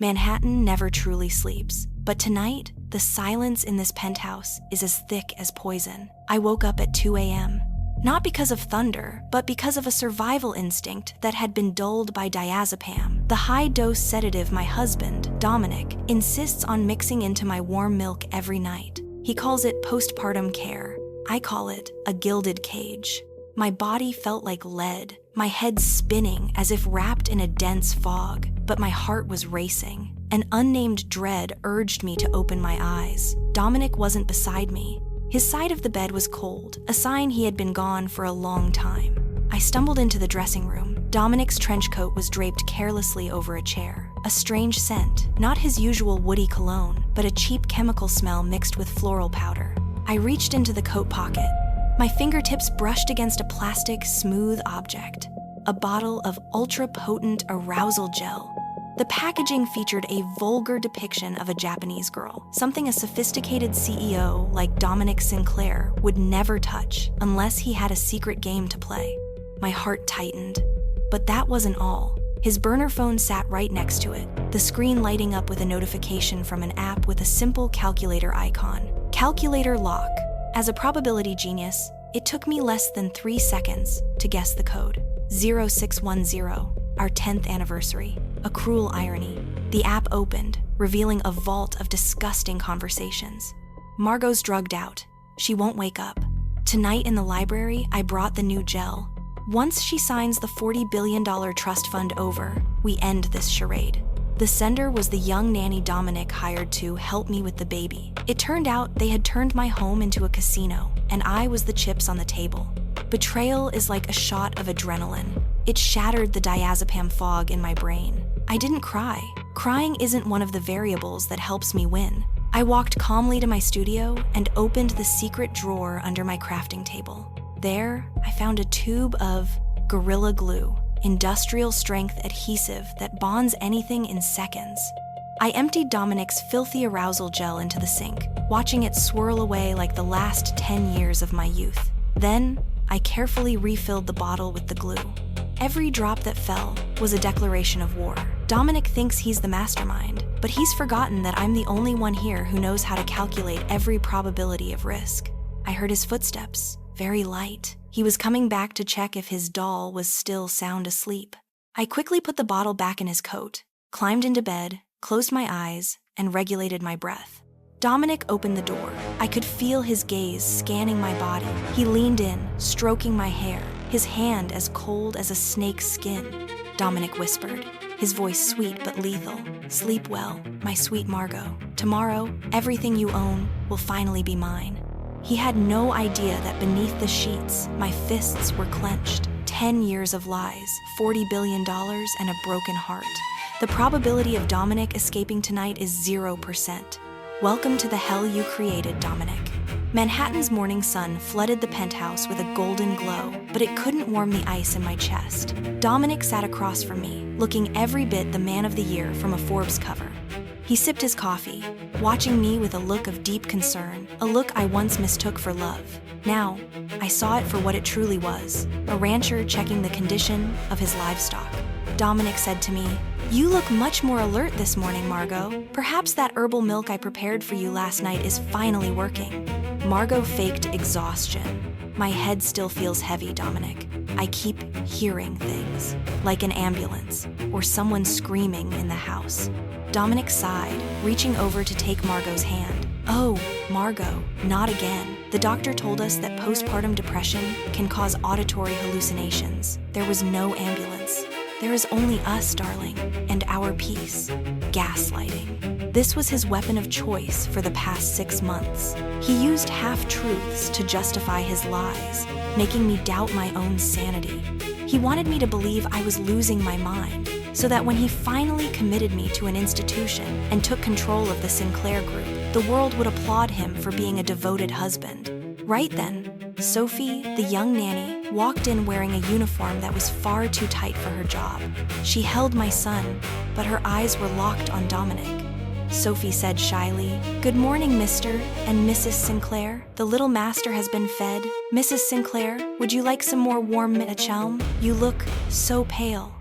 Manhattan never truly sleeps, but tonight, the silence in this penthouse is as thick as poison. I woke up at 2 a.m., not because of thunder, but because of a survival instinct that had been dulled by diazepam, the high-dose sedative my husband, Dominic, insists on mixing into my warm milk every night. He calls it postpartum care. I call it a gilded cage. My body felt like lead, my head spinning as if wrapped in a dense fog, but my heart was racing. An unnamed dread urged me to open my eyes. Dominic wasn't beside me. His side of the bed was cold, a sign he had been gone for a long time. I stumbled into the dressing room. Dominic's trench coat was draped carelessly over a chair. A strange scent, not his usual woody cologne, but a cheap chemical smell mixed with floral powder. I reached into the coat pocket. My fingertips brushed against a plastic, smooth object, a bottle of ultra-potent arousal gel. The packaging featured a vulgar depiction of a Japanese girl, something a sophisticated CEO like Dominic Sinclair would never touch unless he had a secret game to play. My heart tightened. But that wasn't all. His burner phone sat right next to it, the screen lighting up with a notification from an app with a simple calculator icon. Calculator lock. As a probability genius, it took me less than 3 seconds to guess the code. 0610, our 10th anniversary. A cruel irony. The app opened, revealing a vault of disgusting conversations. Margot's drugged out. She won't wake up. Tonight in the library, I brought the new gel. Once she signs the $40 billion trust fund over, we end this charade. The sender was the young nanny Dominic hired to help me with the baby. It turned out they had turned my home into a casino, and I was the chips on the table. Betrayal is like a shot of adrenaline. It shattered the diazepam fog in my brain. I didn't cry. Crying isn't one of the variables that helps me win. I walked calmly to my studio and opened the secret drawer under my crafting table. There, I found a tube of Gorilla Glue, industrial strength adhesive that bonds anything in seconds. I emptied Dominic's filthy arousal gel into the sink, watching it swirl away like the last 10 years of my youth. Then, I carefully refilled the bottle with the glue. Every drop that fell was a declaration of war. Dominic thinks he's the mastermind, but he's forgotten that I'm the only one here who knows how to calculate every probability of risk. I heard his footsteps, very light. He was coming back to check if his doll was still sound asleep. I quickly put the bottle back in his coat, climbed into bed, closed my eyes, and regulated my breath. Dominic opened the door. I could feel his gaze scanning my body. He leaned in, stroking my hair, his hand as cold as a snake's skin. Dominic whispered, his voice sweet but lethal. "Sleep well, my sweet Margot. Tomorrow, everything you own will finally be mine." He had no idea that beneath the sheets, my fists were clenched. 10 years of lies, $40 billion, and a broken heart. The probability of Dominic escaping tonight is 0%. Welcome to the hell you created, Dominic. Manhattan's morning sun flooded the penthouse with a golden glow, but it couldn't warm the ice in my chest. Dominic sat across from me, looking every bit the man of the year from a Forbes cover. He sipped his coffee, watching me with a look of deep concern, a look I once mistook for love. Now, I saw it for what it truly was, a rancher checking the condition of his livestock. Dominic said to me, "You look much more alert this morning, Margot. Perhaps that herbal milk I prepared for you last night is finally working." Margot faked exhaustion. "My head still feels heavy, Dominic. I keep hearing things, like an ambulance or someone screaming in the house." Dominic sighed, reaching over to take Margot's hand. "Oh, Margot, not again. The doctor told us that postpartum depression can cause auditory hallucinations. There was no ambulance. There is only us, darling, and our peace." Gaslighting. This was his weapon of choice for the past 6 months. He used half-truths to justify his lies, making me doubt my own sanity. He wanted me to believe I was losing my mind, so that when he finally committed me to an institution and took control of the Sinclair group, the world would applaud him for being a devoted husband. Right then, Sophie, the young nanny, walked in wearing a uniform that was far too tight for her job. She held my son, but her eyes were locked on Dominic. Sophie said shyly, "Good morning, Mr. and Mrs. Sinclair. The little master has been fed. Mrs. Sinclair, would you like some more warm chalm? You look so pale."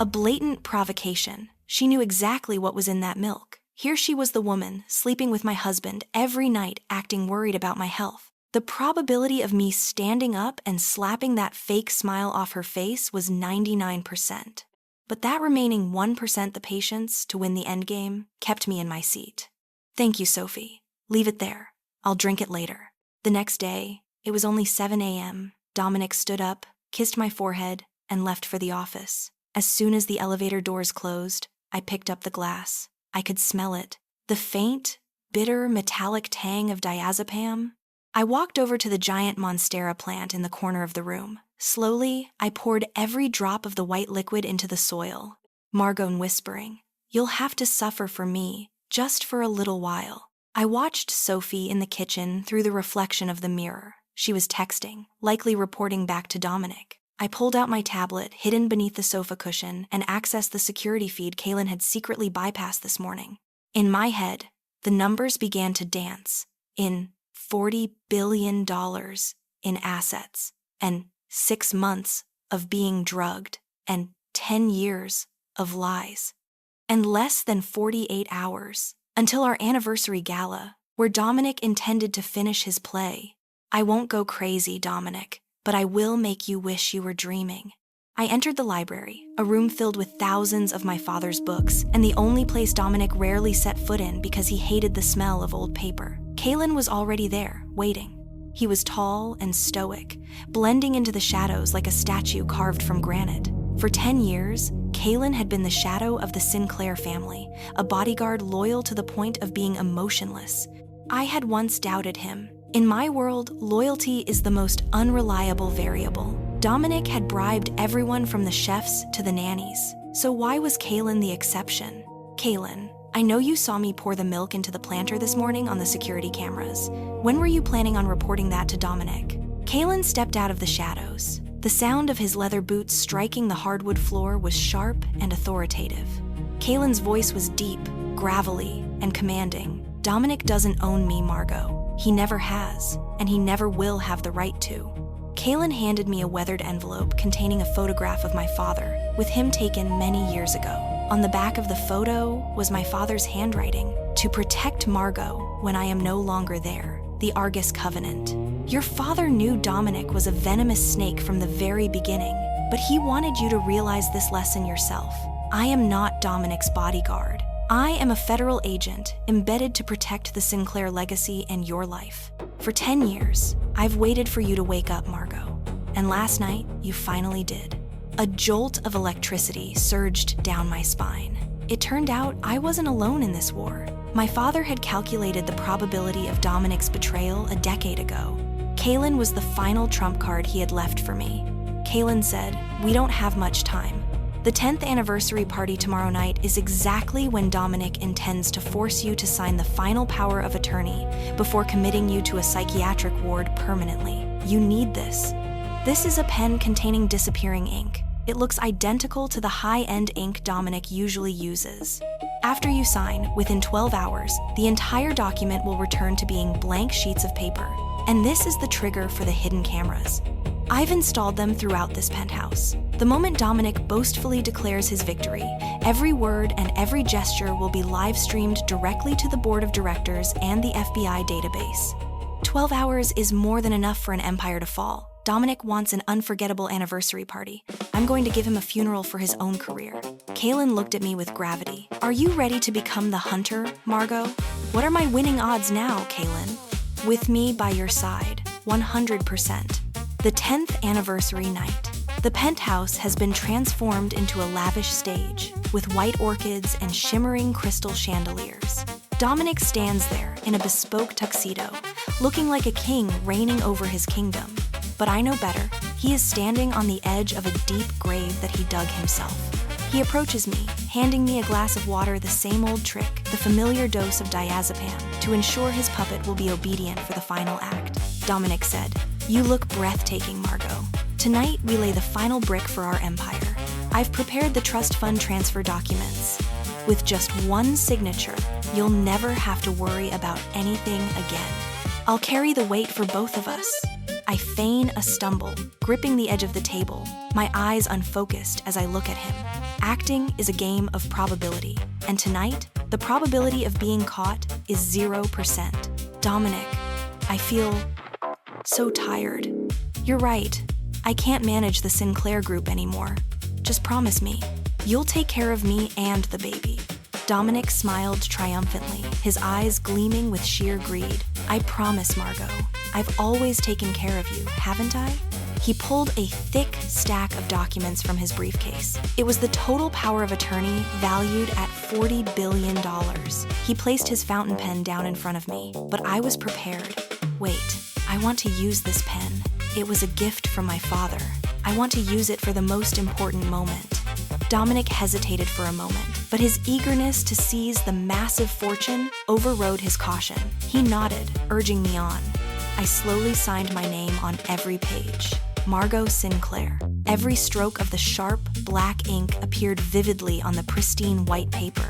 A blatant provocation. She knew exactly what was in that milk. Here she was, the woman, sleeping with my husband every night, acting worried about my health. The probability of me standing up and slapping that fake smile off her face was 99%. But that remaining 1%, the patience to win the endgame, kept me in my seat. "Thank you, Sophie. Leave it there. I'll drink it later." The next day, it was only 7 a.m. Dominic stood up, kissed my forehead, and left for the office. As soon as the elevator doors closed, I picked up the glass. I could smell it. The faint, bitter, metallic tang of diazepam. I walked over to the giant monstera plant in the corner of the room. Slowly, I poured every drop of the white liquid into the soil. Margot whispering, "You'll have to suffer for me, just for a little while." I watched Sophie in the kitchen through the reflection of the mirror. She was texting, likely reporting back to Dominic. I pulled out my tablet, hidden beneath the sofa cushion, and accessed the security feed Kaylin had secretly bypassed this morning. In my head, the numbers began to dance. In $40 billion in assets, and 6 months of being drugged, and 10 years of lies. And less than 48 hours until our anniversary gala, where Dominic intended to finish his play. I won't go crazy, Dominic, but I will make you wish you were dreaming. I entered the library, a room filled with thousands of my father's books, and the only place Dominic rarely set foot in because he hated the smell of old paper. Kaylin was already there, waiting. He was tall and stoic, blending into the shadows like a statue carved from granite. For 10 years, Kaylin had been the shadow of the Sinclair family, a bodyguard loyal to the point of being emotionless. I had once doubted him. In my world, loyalty is the most unreliable variable. Dominic had bribed everyone from the chefs to the nannies. So why was Kaylin the exception? "Kaylin, I know you saw me pour the milk into the planter this morning on the security cameras. When were you planning on reporting that to Dominic?" Kaylin stepped out of the shadows. The sound of his leather boots striking the hardwood floor was sharp and authoritative. Kaylin's voice was deep, gravelly, and commanding. "Dominic doesn't own me, Margot. He never has, and he never will have the right to." Kaylin handed me a weathered envelope containing a photograph of my father, with him taken many years ago. On the back of the photo was my father's handwriting, "To protect Margot when I am no longer there, the Argus Covenant." Your father knew Dominic was a venomous snake from the very beginning, but he wanted you to realize this lesson yourself. I am not Dominic's bodyguard. I am a federal agent embedded to protect the Sinclair legacy and your life. For 10 years, I've waited for you to wake up, Margot. And last night, you finally did. A jolt of electricity surged down my spine. It turned out I wasn't alone in this war. My father had calculated the probability of Dominic's betrayal a decade ago. Kaylin was the final trump card he had left for me. Kaylin said, "We don't have much time. The 10th anniversary party tomorrow night is exactly when Dominic intends to force you to sign the final power of attorney before committing you to a psychiatric ward permanently. You need this." This is a pen containing disappearing ink. It looks identical to the high-end ink Dominic usually uses. After you sign, within 12 hours, the entire document will return to being blank sheets of paper. And this is the trigger for the hidden cameras. I've installed them throughout this penthouse. The moment Dominic boastfully declares his victory, every word and every gesture will be live-streamed directly to the board of directors and the FBI database. 12 hours is more than enough for an empire to fall. Dominic wants an unforgettable anniversary party. I'm going to give him a funeral for his own career. Kaylin looked at me with gravity. "Are you ready to become the hunter, Margot?" "What are my winning odds now, Kaylin?" "With me by your side, 100%. The 10th anniversary night. The penthouse has been transformed into a lavish stage, with white orchids and shimmering crystal chandeliers. Dominic stands there in a bespoke tuxedo, looking like a king reigning over his kingdom. But I know better. He is standing on the edge of a deep grave that he dug himself. He approaches me, handing me a glass of water, the same old trick, the familiar dose of diazepam, to ensure his puppet will be obedient for the final act. Dominic said, "You look breathtaking, Margot. Tonight, we lay the final brick for our empire. I've prepared the trust fund transfer documents. With just one signature, you'll never have to worry about anything again. I'll carry the weight for both of us." I feign a stumble, gripping the edge of the table, my eyes unfocused as I look at him. Acting is a game of probability, and tonight, the probability of being caught is 0%. Dominic, I feel so tired. You're right. I can't manage the Sinclair group anymore. Just promise me, you'll take care of me and the baby. Dominic smiled triumphantly, his eyes gleaming with sheer greed. I promise, Margot. I've always taken care of you, haven't I? He pulled a thick stack of documents from his briefcase. It was the total power of attorney valued at $40 billion. He placed his fountain pen down in front of me, but I was prepared. Wait, I want to use this pen. It was a gift from my father. I want to use it for the most important moment. Dominic hesitated for a moment, but his eagerness to seize the massive fortune overrode his caution. He nodded, urging me on. I slowly signed my name on every page. Margot Sinclair. Every stroke of the sharp, black ink appeared vividly on the pristine white paper.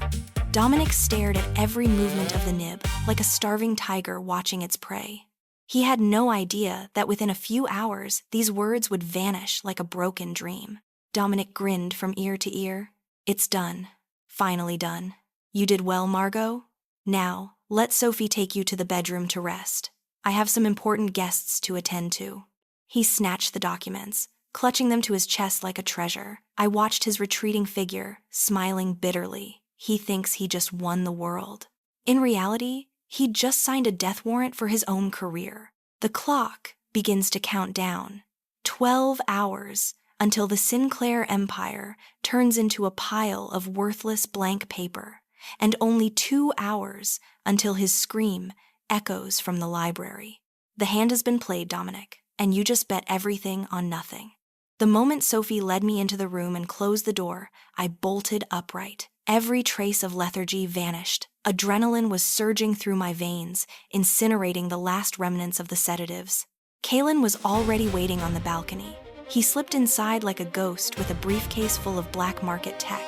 Dominic stared at every movement of the nib, like a starving tiger watching its prey. He had no idea that within a few hours, these words would vanish like a broken dream. Dominic grinned from ear to ear. It's done. Finally done. You did well, Margot. Now, let Sophie take you to the bedroom to rest. I have some important guests to attend to. He snatched the documents, clutching them to his chest like a treasure. I watched his retreating figure, smiling bitterly. He thinks he just won the world. In reality, he just signed a death warrant for his own career. The clock begins to count down. 12 hours until the Sinclair empire turns into a pile of worthless blank paper, and only 2 hours until his scream echoes from the library. The hand has been played, Dominic, and you just bet everything on nothing. The moment Sophie led me into the room and closed the door, I bolted upright. Every trace of lethargy vanished. Adrenaline was surging through my veins, incinerating the last remnants of the sedatives. Kalen was already waiting on the balcony. He slipped inside like a ghost with a briefcase full of black market tech.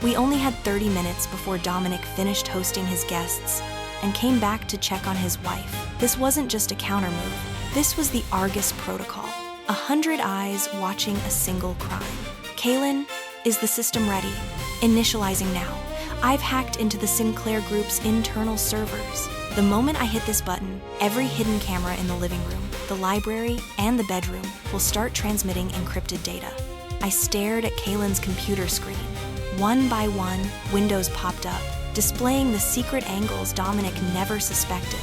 We only had 30 minutes before Dominic finished hosting his guests and came back to check on his wife. This wasn't just a counter move. This was the Argus Protocol. 100 eyes watching a single crime. Kalen, is the system ready? Initializing now. I've hacked into the Sinclair Group's internal servers. The moment I hit this button, every hidden camera in the living room, the library, and the bedroom will start transmitting encrypted data. I stared at Kalen's computer screen. One by one, windows popped up, displaying the secret angles Dominic never suspected.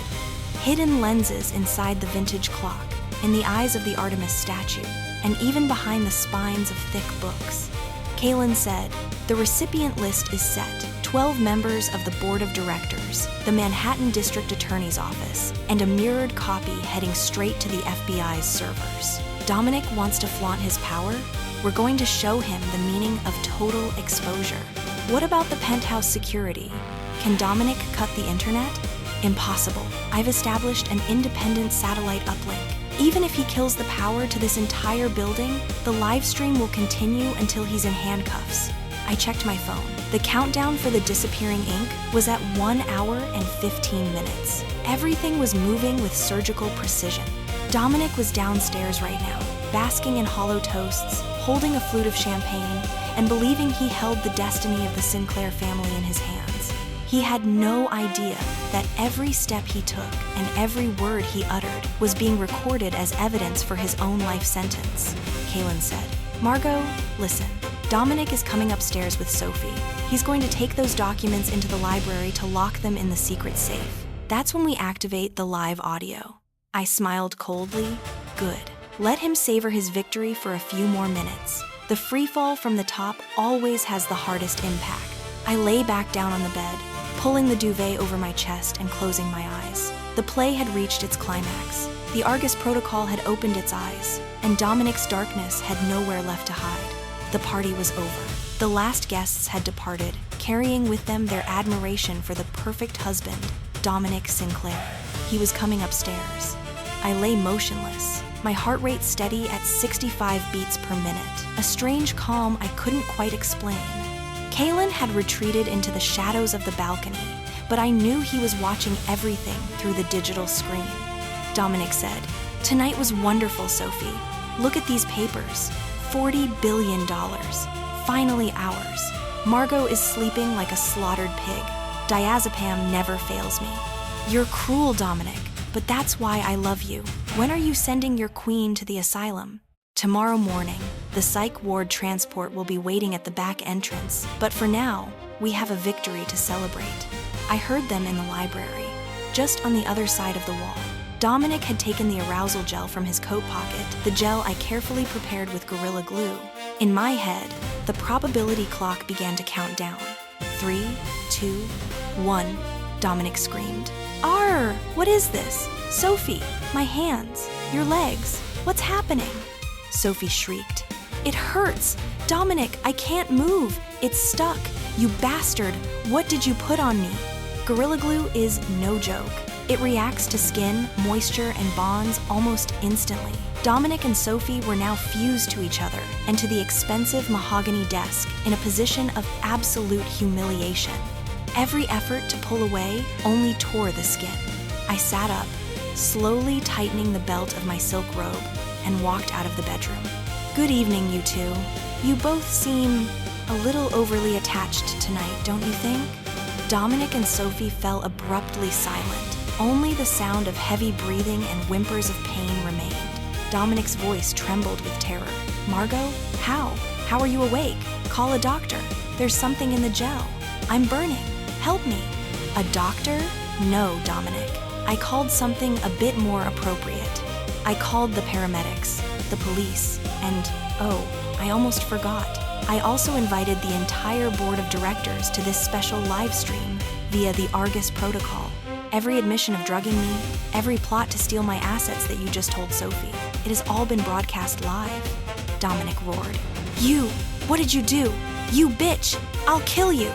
Hidden lenses inside the vintage clock, in the eyes of the Artemis statue, and even behind the spines of thick books. Kalen said, the recipient list is set. 12 members of the board of directors, the Manhattan District Attorney's Office, and a mirrored copy heading straight to the FBI's servers. Dominic wants to flaunt his power? We're going to show him the meaning of total exposure. What about the penthouse security? Can Dominic cut the internet? Impossible. I've established an independent satellite uplink. Even if he kills the power to this entire building, the live stream will continue until he's in handcuffs. I checked my phone. The countdown for the disappearing ink was at 1 hour and 15 minutes. Everything was moving with surgical precision. Dominic was downstairs right now, basking in hollow toasts, holding a flute of champagne, and believing he held the destiny of the Sinclair family in his hands. He had no idea that every step he took and every word he uttered was being recorded as evidence for his own life sentence. Kalen said, Margot, listen. Dominic is coming upstairs with Sophie. He's going to take those documents into the library to lock them in the secret safe. That's when we activate the live audio. I smiled coldly. Good. Let him savor his victory for a few more minutes. The freefall from the top always has the hardest impact. I lay back down on the bed, pulling the duvet over my chest and closing my eyes. The play had reached its climax. The Argus Protocol had opened its eyes, and Dominic's darkness had nowhere left to hide. The party was over. The last guests had departed, carrying with them their admiration for the perfect husband, Dominic Sinclair. He was coming upstairs. I lay motionless, my heart rate steady at 65 beats per minute, a strange calm I couldn't quite explain. Kalen had retreated into the shadows of the balcony, but I knew he was watching everything through the digital screen. Dominic said, "Tonight was wonderful, Sophie. Look at these papers. $40 billion. Finally ours." Margot is sleeping like a slaughtered pig. Diazepam never fails me. You're cruel, Dominic, but that's why I love you. When are you sending your queen to the asylum? Tomorrow morning, the psych ward transport will be waiting at the back entrance, but for now, we have a victory to celebrate. I heard them in the library, just on the other side of the wall. Dominic had taken the arousal gel from his coat pocket, the gel I carefully prepared with Gorilla Glue. In my head, the probability clock began to count down. 3, 2, 1, Dominic screamed. Arr! What is this? Sophie, my hands, your legs, what's happening? Sophie shrieked. It hurts! Dominic, I can't move! It's stuck! You bastard! What did you put on me? Gorilla Glue is no joke. It reacts to skin, moisture, and bonds almost instantly. Dominic and Sophie were now fused to each other and to the expensive mahogany desk in a position of absolute humiliation. Every effort to pull away only tore the skin. I sat up, slowly tightening the belt of my silk robe, and walked out of the bedroom. Good evening, you two. You both seem a little overly attached tonight, don't you think? Dominic and Sophie fell abruptly silent. Only the sound of heavy breathing and whimpers of pain remained. Dominic's voice trembled with terror. Margot, how? How are you awake? Call a doctor. There's something in the gel. I'm burning. Help me. A doctor? No, Dominic. I called something a bit more appropriate. I called the paramedics, the police, and, oh, I almost forgot. I also invited the entire board of directors to this special live stream via the Argus protocol. Every admission of drugging me, every plot to steal my assets that you just told Sophie, it has all been broadcast live. Dominic roared. You! What did you do? You bitch! I'll kill you!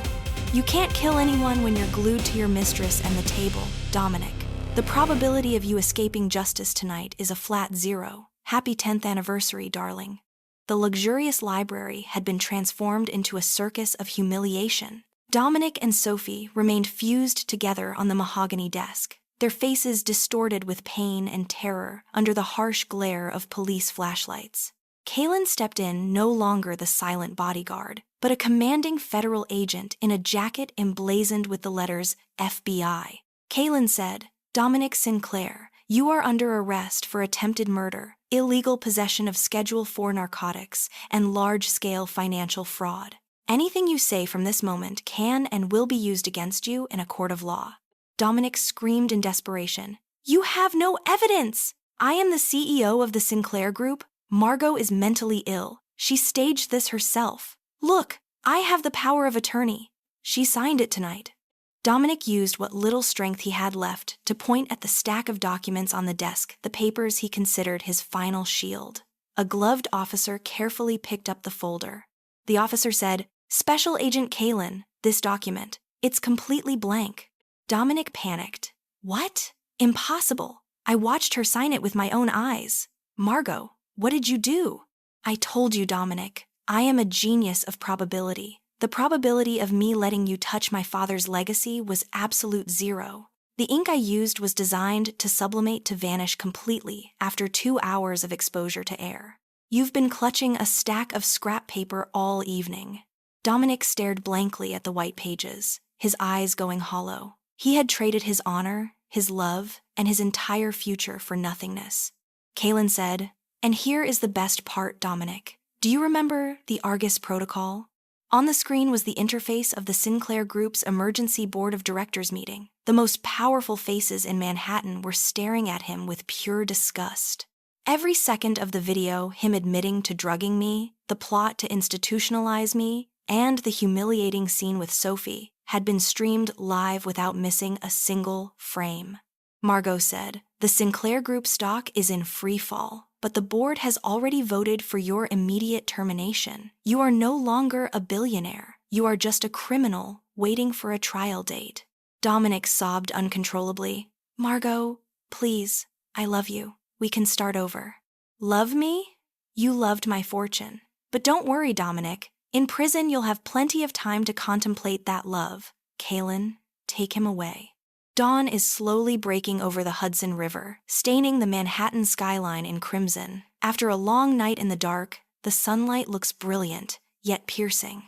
You can't kill anyone when you're glued to your mistress and the table, Dominic. The probability of you escaping justice tonight is a flat 0. Happy 10th anniversary, darling. The luxurious library had been transformed into a circus of humiliation. Dominic and Sophie remained fused together on the mahogany desk, their faces distorted with pain and terror under the harsh glare of police flashlights. Kaylin stepped in, no longer the silent bodyguard, but a commanding federal agent in a jacket emblazoned with the letters FBI. Kaylin said, Dominic Sinclair, you are under arrest for attempted murder, illegal possession of Schedule 4 narcotics, and large-scale financial fraud. Anything you say from this moment can and will be used against you in a court of law. Dominic screamed in desperation. You have no evidence! I am the CEO of the Sinclair Group. Margot is mentally ill. She staged this herself. Look, I have the power of attorney. She signed it tonight. Dominic used what little strength he had left to point at the stack of documents on the desk, the papers he considered his final shield. A gloved officer carefully picked up the folder. The officer said, Special Agent Kaylin, this document. It's completely blank. Dominic panicked. What? Impossible. I watched her sign it with my own eyes. Margot, what did you do? I told you, Dominic. I am a genius of probability. The probability of me letting you touch my father's legacy was absolute 0. The ink I used was designed to sublimate to vanish completely after 2 hours of exposure to air. You've been clutching a stack of scrap paper all evening. Dominic stared blankly at the white pages, his eyes going hollow. He had traded his honor, his love, and his entire future for nothingness. Kaylin said, And here is the best part, Dominic. Do you remember the Argus protocol? On the screen was the interface of the Sinclair Group's emergency board of directors meeting. The most powerful faces in Manhattan were staring at him with pure disgust. Every second of the video, him admitting to drugging me, the plot to institutionalize me, and the humiliating scene with Sophie, had been streamed live without missing a single frame. Margot said, The Sinclair Group stock is in free fall, but the board has already voted for your immediate termination. You are no longer a billionaire. You are just a criminal waiting for a trial date. Dominic sobbed uncontrollably. Margot, please, I love you. We can start over. Love me? You loved my fortune. But don't worry, Dominic. In prison, you'll have plenty of time to contemplate that love. Kaylin, take him away. Dawn is slowly breaking over the Hudson River, staining the Manhattan skyline in crimson. After a long night in the dark, the sunlight looks brilliant, yet piercing.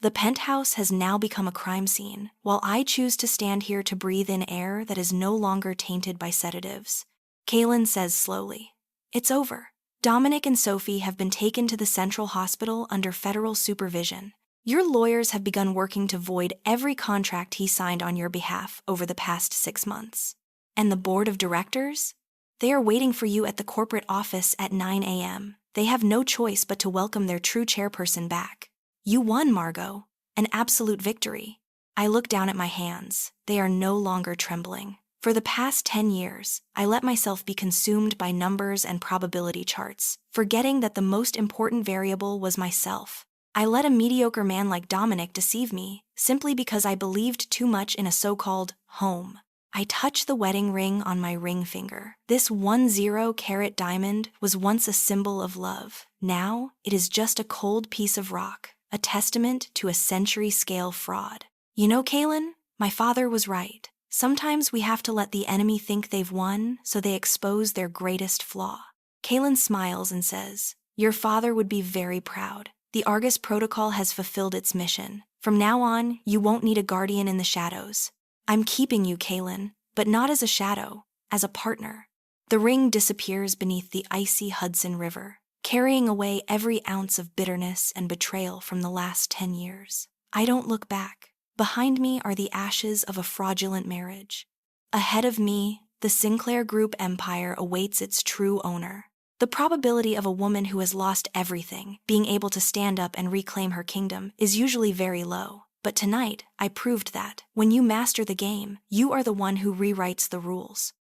The penthouse has now become a crime scene, while I choose to stand here to breathe in air that is no longer tainted by sedatives. Kaylin says slowly, "It's over. Dominic and Sophie have been taken to the Central Hospital under federal supervision. Your lawyers have begun working to void every contract he signed on your behalf over the past 6 months. And the board of directors? They are waiting for you at the corporate office at 9 a.m. They have no choice but to welcome their true chairperson back. You won, Margot. An absolute victory." I look down at my hands. They are no longer trembling. For the past 10 years, I let myself be consumed by numbers and probability charts, forgetting that the most important variable was myself. I let a mediocre man like Dominic deceive me, simply because I believed too much in a so-called home. I touch the wedding ring on my ring finger. This 10-carat diamond was once a symbol of love. Now, it is just a cold piece of rock, a testament to a century-scale fraud. You know, Kaylin, my father was right. Sometimes we have to let the enemy think they've won, so they expose their greatest flaw. Kaylin smiles and says, "Your father would be very proud. The Argus Protocol has fulfilled its mission. From now on, you won't need a guardian in the shadows. I'm keeping you, Kaylin, but not as a shadow, as a partner." The ring disappears beneath the icy Hudson River, carrying away every ounce of bitterness and betrayal from the last 10 years. I don't look back. Behind me are the ashes of a fraudulent marriage. Ahead of me, the Sinclair Group empire awaits its true owner. The probability of a woman who has lost everything being able to stand up and reclaim her kingdom is usually very low. But tonight, I proved that, when you master the game, you are the one who rewrites the rules.